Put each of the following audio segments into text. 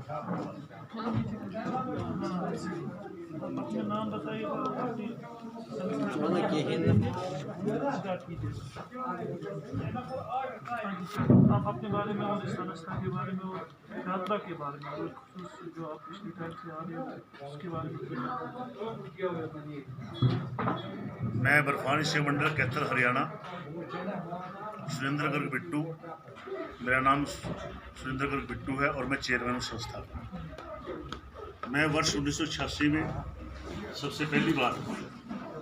अपना नाम बताइए और अपनी आप अपने बारे में और इस संस्था के बारे में और यात्रा के बारे में और खुसूस जो आप पिछले टाइम से आ रहे हो उसके बारे में मैं बर्फानी शिव मंडल कैथल हरियाणा सुरेंद्र गर्ग बिट्टू, मेरा नाम सुरेंद्र गर्ग बिट्टू है और मैं चेयरमैन हूँ संस्था का। मैं वर्ष 1986 में सबसे पहली बार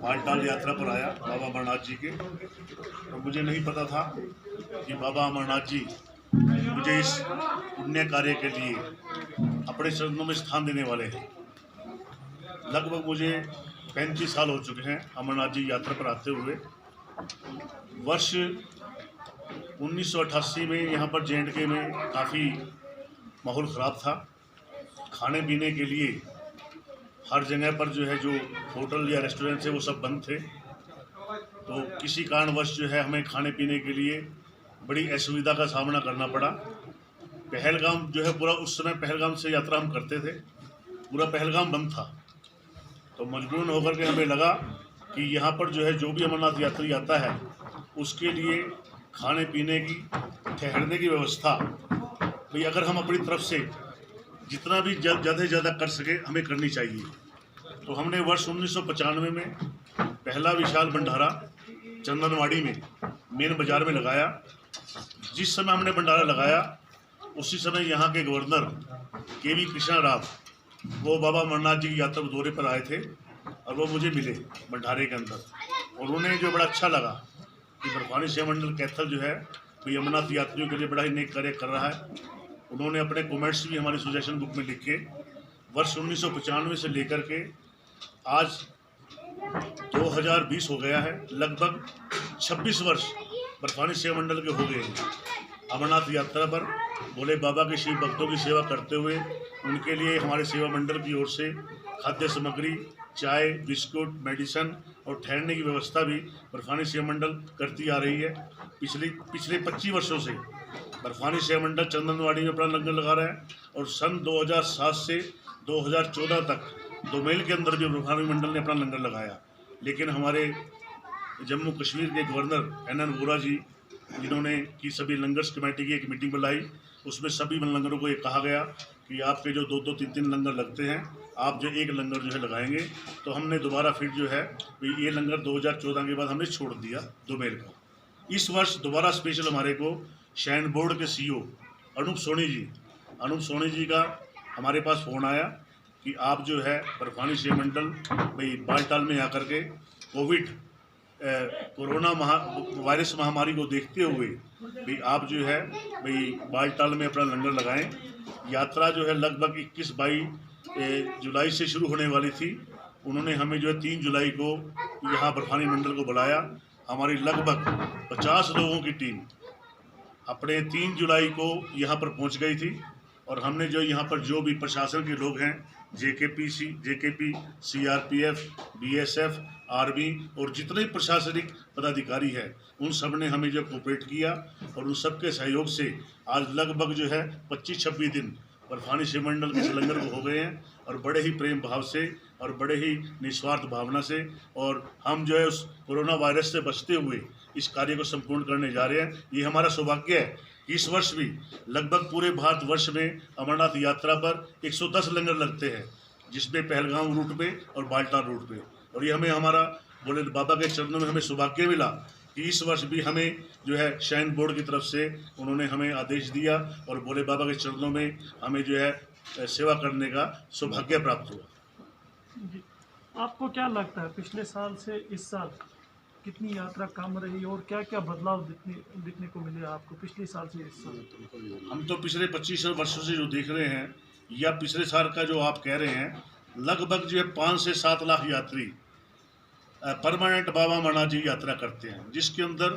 बालटाल यात्रा पर आया बाबा अमरनाथ जी के, और मुझे नहीं पता था कि बाबा अमरनाथ जी मुझे इस पुण्य कार्य के लिए अपने चरणों में स्थान देने वाले हैं। लगभग मुझे 35 साल हो चुके हैं अमरनाथ जी यात्रा पर आते हुए। वर्ष 1988 में यहाँ पर जे.एंड.के में काफ़ी माहौल ख़राब था। खाने पीने के लिए हर जगह पर जो है जो होटल या रेस्टोरेंट थे वो सब बंद थे, तो किसी कारणवश जो है हमें खाने पीने के लिए बड़ी असुविधा का सामना करना पड़ा। पहलगाम जो है पूरा, उस समय पहलगाम से यात्रा हम करते थे, पूरा पहलगाम बंद था, तो मजबूरन होकर के हमें लगा कि यहाँ पर जो है जो भी अमरनाथ यात्री आता है उसके लिए खाने पीने की, ठहरने की व्यवस्था भाई अगर हम अपनी तरफ से जितना भी ज़्यादा से ज़्यादा कर सके हमें करनी चाहिए। तो हमने वर्ष 1995 में पहला विशाल भंडारा चंदनवाड़ी में मेन बाज़ार में लगाया। जिस समय हमने भंडारा लगाया उसी समय यहाँ के गवर्नर के.वी. कृष्णा राव वो बाबा अमरनाथ जी की यात्रा दौरे पर आए थे और वो मुझे मिले भंडारे के अंदर, और उन्हें जो बड़ा अच्छा लगा कि बर्फानी शिव मंडल कैथल जो है तो अमरनाथ यात्रियों के लिए बड़ा ही नेक कार्य कर रहा है। उन्होंने अपने कमेंट्स भी हमारी सजेशन बुक में लिखे। वर्ष 1995 से लेकर के आज 2020 हो गया है, लगभग 26 वर्ष बर्फानी शिव मंडल के हो गए हैं अमरनाथ यात्रा पर भोले बाबा के शिव भक्तों की सेवा करते हुए। उनके लिए हमारे सेवा मंडल की ओर से खाद्य सामग्री, चाय, बिस्कुट, मेडिसन और ठहरने की व्यवस्था भी बर्फानी शिव मंडल करती आ रही है। पिछले 25 वर्षों से बर्फानी शिव मंडल चंदनवाड़ी में अपना लंगर लगा रहा है, और सन 2007 से 2014 तक दोमेल के अंदर भी बर्फानी मंडल ने अपना लंगर लगाया। लेकिन हमारे जम्मू कश्मीर के गवर्नर एन.एन. वोहरा जी, जिन्होंने कि सभी लंगर्स कमेटी की एक मीटिंग बुलाई, उसमें सभी लंगरों को ये कहा गया कि आपके जो 2-2, 3-3 लंगर लगते हैं आप जो एक लंगर जो है लगाएंगे। तो हमने दोबारा फिर जो है ये लंगर 2014 के बाद हमने छोड़ दिया दोमेल को। इस वर्ष दोबारा स्पेशल हमारे को शाइन बोर्ड के सीईओ अनूप सोनी जी का हमारे पास फ़ोन आया कि आप जो है बर्फानी शिव मंडल भाई बालटाल में आकर के कोरोना वायरस महामारी को देखते हुए भाई आप जो है भाई बालटाल में अपना लंगर लगाएं। यात्रा जो है लगभग 21-22 जुलाई से शुरू होने वाली थी। उन्होंने हमें जो है 3 जुलाई को यहाँ बर्फानी मंडल को बुलाया। हमारी लगभग 50 लोगों की टीम अपने 3 जुलाई को यहाँ पर पहुँच गई थी, और हमने जो यहाँ पर जो भी प्रशासन के लोग हैं जेकेपी, सीआरपीएफ, बीएसएफ, आर्मी और जितने प्रशासनिक पदाधिकारी हैं उन सब ने हमें जो कोऑपरेट किया, और उन सब के सहयोग से आज लगभग जो है 25-26 दिन बर्फानी शिव मंडल के लंगर को हो गए हैं, और बड़े ही प्रेम भाव से और बड़े ही निस्वार्थ भावना से, और हम जो है उस कोरोना वायरस से बचते हुए इस कार्य को संपूर्ण करने जा रहे हैं। ये हमारा सौभाग्य है। इस वर्ष भी लगभग पूरे भारतवर्ष में अमरनाथ यात्रा पर 110 लंगर लगते हैं, जिसमें पहलगाम रूट पे और बालटाल रूट पे, और ये हमें हमारा भोले बाबा के चरणों में हमें सौभाग्य मिला कि इस वर्ष भी हमें जो है शाइन बोर्ड की तरफ से उन्होंने हमें आदेश दिया और भोले बाबा के चरणों में हमें जो है सेवा करने का सौभाग्य प्राप्त हुआ। जी, आपको क्या लगता है पिछले साल से इस साल कितनी यात्रा कम रही और क्या क्या बदलाव दिखने को मिले आपको पिछले साल से इस साल? हम तो पिछले 25 वर्षों से जो देख रहे हैं या पिछले साल का जो आप कह रहे हैं, लगभग जो है 5 से 7 लाख यात्री परमानेंट बाबा अमरनाथ जी की यात्रा करते हैं, जिसके अंदर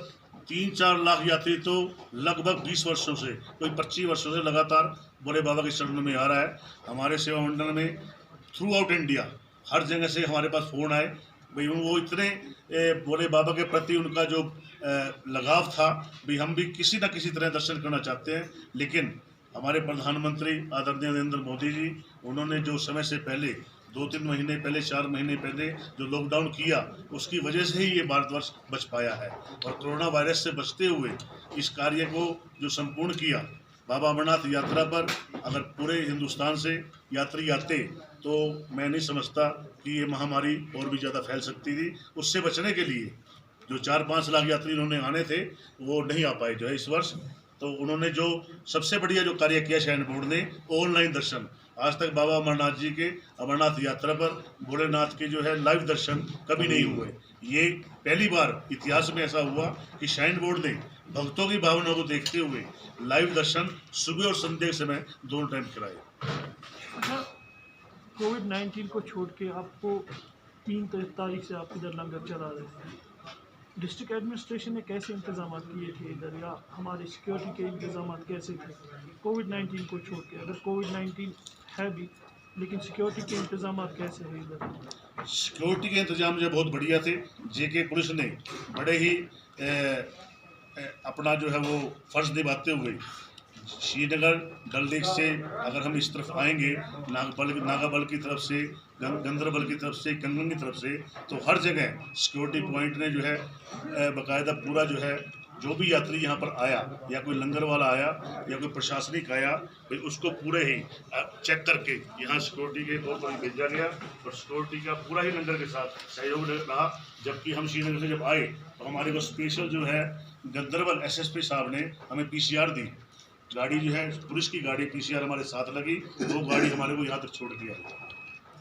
3-4 लाख यात्री तो लगभग 20 वर्षों से, कोई 25 वर्षों से लगातार भोले बाबा के चरणों में आ रहा है। हमारे सेवा मंडल में थ्रू आउट इंडिया हर जगह से हमारे पास फ़ोन आए भाई, वो इतने भोले बाबा के प्रति उनका जो लगाव था भाई, हम भी किसी न किसी तरह दर्शन करना चाहते हैं। लेकिन हमारे प्रधानमंत्री आदरणीय नरेंद्र मोदी जी, उन्होंने जो समय से पहले 2-3 महीने पहले, 4 महीने पहले जो लॉकडाउन किया, उसकी वजह से ही ये भारतवर्ष बच पाया है। और कोरोना वायरस से बचते हुए इस कार्य को जो संपूर्ण किया, बाबा अमरनाथ यात्रा पर अगर पूरे हिंदुस्तान से यात्री आते तो मैं नहीं समझता कि ये महामारी और भी ज़्यादा फैल सकती थी। उससे बचने के लिए जो 4-5 लाख यात्री इन्होंने आने थे, वो नहीं आ पाए जो है इस वर्ष। तो उन्होंने जो सबसे बढ़िया जो कार्य किया श्राइन बोर्ड ने, ऑनलाइन दर्शन। आज तक बाबा अमरनाथ जी के अमरनाथ यात्रा पर भोलेनाथ के जो है लाइव दर्शन कभी नहीं हुए। ये पहली बार इतिहास में ऐसा हुआ कि श्राइन बोर्ड ने भक्तों की भावना को देखते हुए लाइव दर्शन सुबह और संध्या के समय दोनों टाइम कराए। अच्छा, कोविड-19 को छोड़ के आपको 3 तारीख से आप इधर लंगर चला रहे हैं, डिस्ट्रिक्ट एडमिनिस्ट्रेशन ने कैसे इंतजाम किए थे इधर, या हमारे सिक्योरिटी के इंतजाम कैसे थे कोविड-19 को छोड़ के? अगर कोविड-19 है भी, लेकिन सिक्योरिटी के इंतजाम कैसे हैं इधर? सिक्योरिटी के इंतजाम जो बहुत बढ़िया थे। जेके पुलिस ने बड़े ही अपना जो है वो फर्ज निभाते हुए श्रीनगर डल लेक से अगर हम इस तरफ आएंगे, नागाबल की तरफ से, गंदरबल की तरफ से, कंगन की तरफ से, तो हर जगह सिक्योरिटी पॉइंट ने जो है बाकायदा पूरा जो है जो भी यात्री यहाँ पर आया या कोई लंगर वाला आया या कोई प्रशासनिक आया, फिर उसको पूरे ही चेक करके यहाँ सिक्योरिटी के तौर पर भेजा गया और सिक्योरिटी का पूरा ही लंगर के साथ सहयोग रहा। जबकि हम श्रीनगर से जब आए तो हमारे को स्पेशल जो है गंदरबल एसएसपी साहब ने हमें पीसीआर दी। गाड़ी जो है पुलिस की गाड़ी पीसीआर हमारे साथ लगी, वो गाड़ी हमारे को यहाँ तक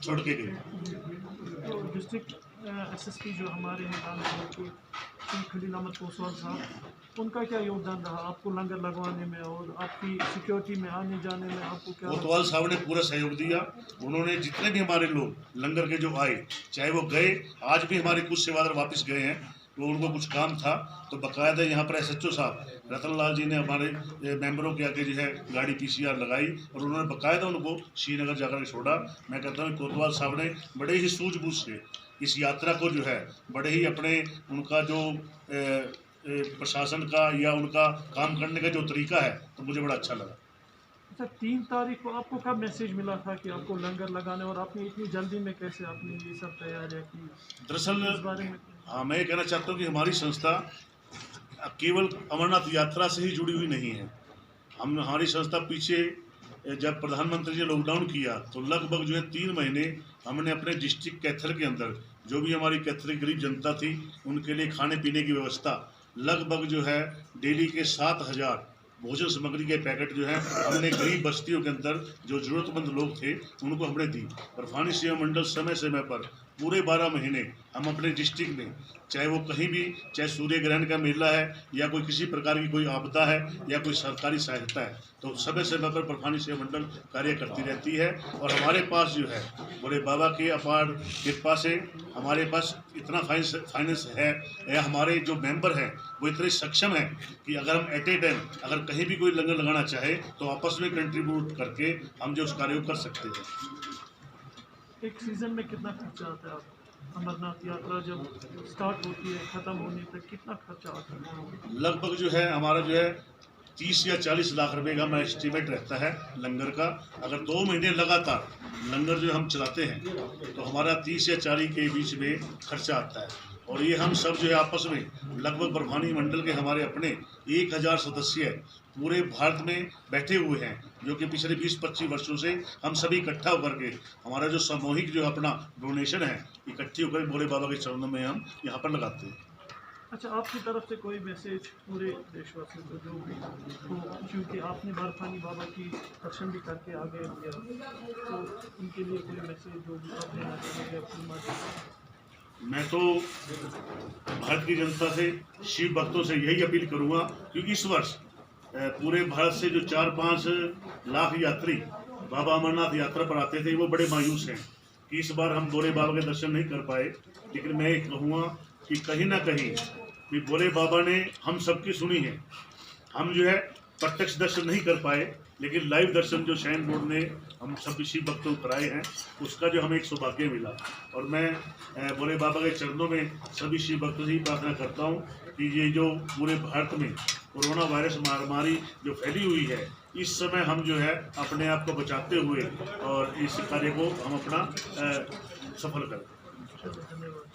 छोड़ के गई। तो डिस्ट्रिक्ट एसएसपी जो हमारे हैं खलील अहमद कोसवाल साहब, उनका क्या योगदान रहा आपको लंगर लगवाने में और आपकी सिक्योरिटी में आने जाने में? आपको क्या कोतवाल साहब ने पूरा सहयोग दिया। उन्होंने जितने भी हमारे लोग लंगर के जो आए, चाहे वो गए, आज भी हमारे कुछ सेवादार वापस गए हैं, तो उनको कुछ काम था तो बाकायदा यहाँ पर एसएचओ साहब रतन लाल जी ने हमारे मेंबरों के आगे जो है गाड़ी पीसीआर लगाई और उन्होंने बाकायदा उनको श्रीनगर जाकर के छोड़ा। मैं कहता हूँ कोतवाल साहब ने बड़े ही सूझबूझ से इस यात्रा को जो है बड़े ही अपने उनका जो प्रशासन का या उनका काम करने का जो तरीका है, तो मुझे बड़ा अच्छा लगा। अच्छा, 3 तारीख को आपको कब मैसेज मिला था कि आपको लंगर लगाने, और आपने इतनी जल्दी में कैसे आपने ये सब तैयारियाँ की? दरअसल इस बारे में हाँ, मैं ये कहना चाहता हूँ कि हमारी संस्था केवल अमरनाथ यात्रा से ही जुड़ी हुई नहीं है। हमारी संस्था पीछे जब प्रधानमंत्री ने लॉकडाउन किया तो लगभग जो है 3 महीने हमने अपने डिस्ट्रिक्ट कैथल के अंदर जो भी हमारी कैथलिक गरीब जनता थी उनके लिए खाने पीने की व्यवस्था, लगभग जो है डेली के 7,000 भोजन सामग्री के पैकेट जो है हमने गरीब बस्तियों के अंदर जो ज़रूरतमंद लोग थे उनको हमने दी। और फानी सेवा मंडल समय समय पर पूरे 12 महीने हम अपने डिस्ट्रिक्ट में, चाहे वो कहीं भी, चाहे सूर्य ग्रहण का मेला है या कोई किसी प्रकार की कोई आपदा है या कोई सरकारी सहायता है, तो समय समय पर फानी सेवा मंडल कार्य करती रहती है। और हमारे पास जो है भोले बाबा के अपार कृपा से हमारे पास इतना फाइनेंस है या हमारे जो मेंबर हैं वो इतने सक्षम हैं कि अगर हम एट ए टाइम अगर कहीं भी कोई लंगर लगाना चाहे तो आपस में कंट्रीब्यूट करके हम जो उस कार्य को कर सकते हैं। एक सीज़न में कितना खर्चा आता है आपको? अमरनाथ यात्रा जब स्टार्ट होती है ख़त्म होने तक कितना खर्चा आता है? लगभग जो है हमारा जो है 30 या 40 लाख रुपए का मैं एस्टीमेट रहता है लंगर का। अगर 2 महीने लगातार लंगर जो हम चलाते हैं तो हमारा 30 या 40 के बीच में खर्चा आता है। और ये हम सब जो है आपस में लगभग बर्फानी मंडल के हमारे अपने 1000 सदस्य पूरे भारत में बैठे हुए हैं, जो कि पिछले 20-25 वर्षों से हम सभी इकट्ठा होकर के हमारा जो सामूहिक जो अपना डोनेशन है इकट्ठी होकर भोले बाबा के चरणों में हम यहाँ पर लगाते हैं। अच्छा, आपकी तरफ से कोई मैसेज पूरे देशवासियों को जो भी हो, क्योंकि आपने बर्फानी बाबा की दर्शन भी करके आ गए होंगे, तो उनके लिए कोई मैसेज जो भी आप देना चाहेंगे अपनी माध्यम? मैं तो भारत की जनता से, शिव भक्तों से यही अपील करूँगा, क्योंकि इस वर्ष पूरे भारत से जो 4-5 लाख यात्री बाबा अमरनाथ यात्रा पर आते थे वो बड़े मायूस हैं कि इस बार हम भोले बाबा के दर्शन नहीं कर पाए। लेकिन मैं ये कहूँगा कि कहीं ना कहीं भी भोले बाबा ने हम सबकी सुनी है। हम जो है प्रत्यक्ष दर्शन नहीं कर पाए, लेकिन लाइव दर्शन जो श्राइन बोर्ड ने हम सभी शिव भक्तों को कराए हैं उसका जो हमें एक सौभाग्य मिला। और मैं भोले बाबा के चरणों में सभी शिव भक्तों से ही प्रार्थना करता हूँ कि ये जो पूरे भारत में कोरोना वायरस महामारी जो फैली हुई है इस समय हम जो है अपने आप को बचाते हुए और इस कार्य को हम अपना सफल करें। चलो, धन्यवाद।